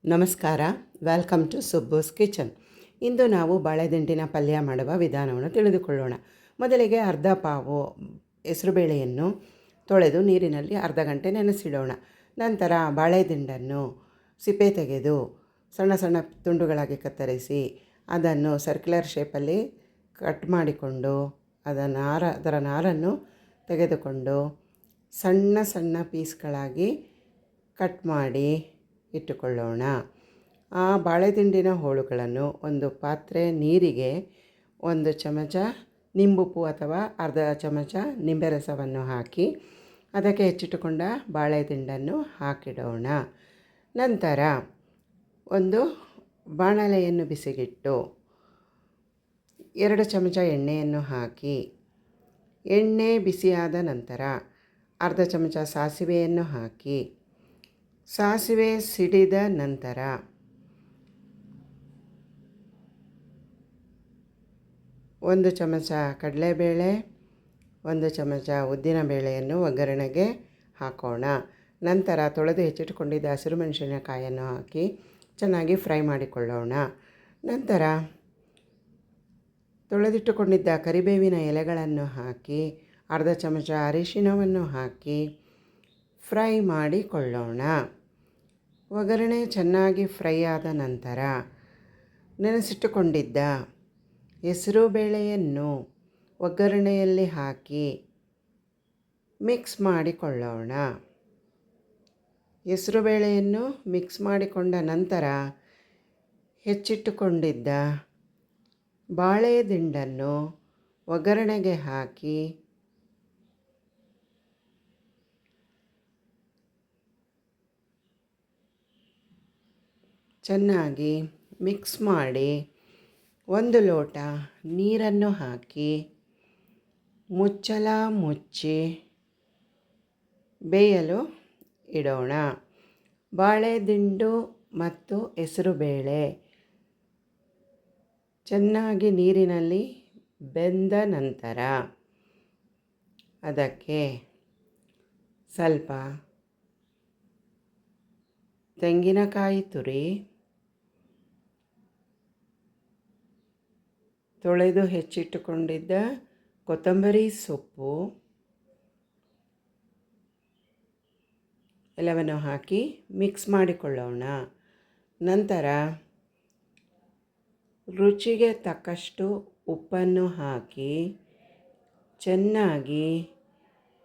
ನಮಸ್ಕಾರ, welcome to ಸುಬ್ಬೂಸ್ kitchen. ಇಂದು ನಾವು ಬಾಳೆದಿಂಡಿನ ಪಲ್ಯ ಮಾಡುವ ವಿಧಾನವನ್ನು ತಿಳಿದುಕೊಳ್ಳೋಣ. ಮೊದಲಿಗೆ ಅರ್ಧ ಪಾವು ಹೆಸರುಬೇಳೆಯನ್ನು ತೊಳೆದು ನೀರಿನಲ್ಲಿ ಅರ್ಧ ಗಂಟೆ ನೆನೆಸಿಡೋಣ. ನಂತರ ಬಾಳೆದಿಂಡನ್ನು ಸಿಪ್ಪೆ ತೆಗೆದು ಸಣ್ಣ ಸಣ್ಣ ತುಂಡುಗಳಾಗಿ ಕತ್ತರಿಸಿ ಅದನ್ನು ಸರ್ಕ್ಯುಲರ್ ಶೇಪಲ್ಲಿ ಕಟ್ ಮಾಡಿಕೊಂಡು ಅದರ ನಾರನ್ನು ತೆಗೆದುಕೊಂಡು ಸಣ್ಣ ಸಣ್ಣ ಪೀಸ್ಗಳಾಗಿ ಕಟ್ ಮಾಡಿ ಇಟ್ಟುಕೊಳ್ಳೋಣ. ಆ ಬಾಳೆದಿಂಡಿನ ಹೋಳುಗಳನ್ನು ಒಂದು ಪಾತ್ರೆ ನೀರಿಗೆ 1 ಚಮಚ ನಿಂಬುಪ್ಪು ಅಥವಾ ಅರ್ಧ ಚಮಚ ನಿಂಬೆ ರಸವನ್ನು ಹಾಕಿ ಅದಕ್ಕೆ ಹೆಚ್ಚಿಟ್ಟುಕೊಂಡ ಬಾಳೆದಿಂಡನ್ನು ಹಾಕಿಡೋಣ. ನಂತರ ಒಂದು ಬಾಣಲೆಯನ್ನು ಬಿಸಿಗಿಟ್ಟು 2 ಚಮಚ ಎಣ್ಣೆಯನ್ನು ಹಾಕಿ ಎಣ್ಣೆ ಬಿಸಿಯಾದ ನಂತರ ಅರ್ಧ ಚಮಚ ಸಾಸಿವೆಯನ್ನು ಹಾಕಿ ಸಾಸಿವೆ ಸಿಡಿದ ನಂತರ 1 ಚಮಚ ಕಡಲೆಬೇಳೆ, 1 ಚಮಚ ಉದ್ದಿನಬೇಳೆಯನ್ನು ಒಗ್ಗರಣೆಗೆ ಹಾಕೋಣ. ನಂತರ ತೊಳೆದು ಹೆಚ್ಚಿಟ್ಟುಕೊಂಡಿದ್ದ ಹಸಿರು ಮೆಣಸಿನಕಾಯನ್ನು ಹಾಕಿ ಚೆನ್ನಾಗಿ ಫ್ರೈ ಮಾಡಿಕೊಳ್ಳೋಣ. ನಂತರ ತೊಳೆದಿಟ್ಟುಕೊಂಡಿದ್ದ ಕರಿಬೇವಿನ ಎಲೆಗಳನ್ನು ಹಾಕಿ ಅರ್ಧ ಚಮಚ ಅರಿಶಿಣವನ್ನು ಹಾಕಿ ಫ್ರೈ ಮಾಡಿಕೊಳ್ಳೋಣ. ಒಗ್ಗರಣೆ ಚೆನ್ನಾಗಿ ಫ್ರೈ ಆದ ನಂತರ ನೆನೆಸಿಟ್ಟುಕೊಂಡಿದ್ದ ಹೆಸರುಬೇಳೆಯನ್ನು ಒಗ್ಗರಣೆಯಲ್ಲಿ ಹಾಕಿ ಮಿಕ್ಸ್ ಮಾಡಿಕೊಳ್ಳೋಣ. ಹೆಸರುಬೇಳೆಯನ್ನು ಮಿಕ್ಸ್ ಮಾಡಿಕೊಂಡ ನಂತರ ಹೆಚ್ಚಿಟ್ಟುಕೊಂಡಿದ್ದ ಬಾಳೆದಿಂಡನ್ನು ಒಗ್ಗರಣೆಗೆ ಹಾಕಿ ಚೆನ್ನಾಗಿ ಮಿಕ್ಸ್ ಮಾಡಿ 1 ಲೋಟ ನೀರನ್ನು ಹಾಕಿ ಮುಚ್ಚಳ ಮುಚ್ಚಿ ಬೇಯಲು ಇಡೋಣ. ಬಾಳೆದಿಂಡು ಮತ್ತು ಹೆಸರುಬೇಳೆ ಚೆನ್ನಾಗಿ ನೀರಿನಲ್ಲಿ ಬೆಂದ ನಂತರ ಅದಕ್ಕೆ ಸ್ವಲ್ಪ ತೆಂಗಿನಕಾಯಿ ತುರಿ, ತೊಳೆದು ಹೆಚ್ಚಿಟ್ಟುಕೊಂಡಿದ್ದ ಕೊತ್ತಂಬರಿ ಸೊಪ್ಪು ಎಲ್ಲವನ್ನು ಹಾಕಿ ಮಿಕ್ಸ್ ಮಾಡಿಕೊಳ್ಳೋಣ. ನಂತರ ರುಚಿಗೆ ತಕ್ಕಷ್ಟು ಉಪ್ಪನ್ನು ಹಾಕಿ ಚೆನ್ನಾಗಿ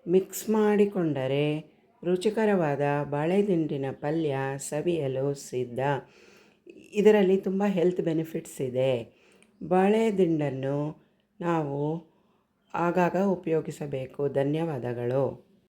ಮಿಕ್ಸ್ ಮಾಡಿಕೊಂಡರೆ ರುಚಿಕರವಾದ ಬಾಳೆದಿಂಡಿನ ಪಲ್ಯ ಸವಿಯಲು ಸಿದ್ಧ. ಇದರಲ್ಲಿ ತುಂಬ ಹೆಲ್ತ್ ಬೆನಿಫಿಟ್ಸ್ ಇದೆ. ಬಾಳೆದಿಂಡನ್ನು ನಾವು ಆಗಾಗ ಉಪಯೋಗಿಸಬೇಕು. ಧನ್ಯವಾದಗಳು.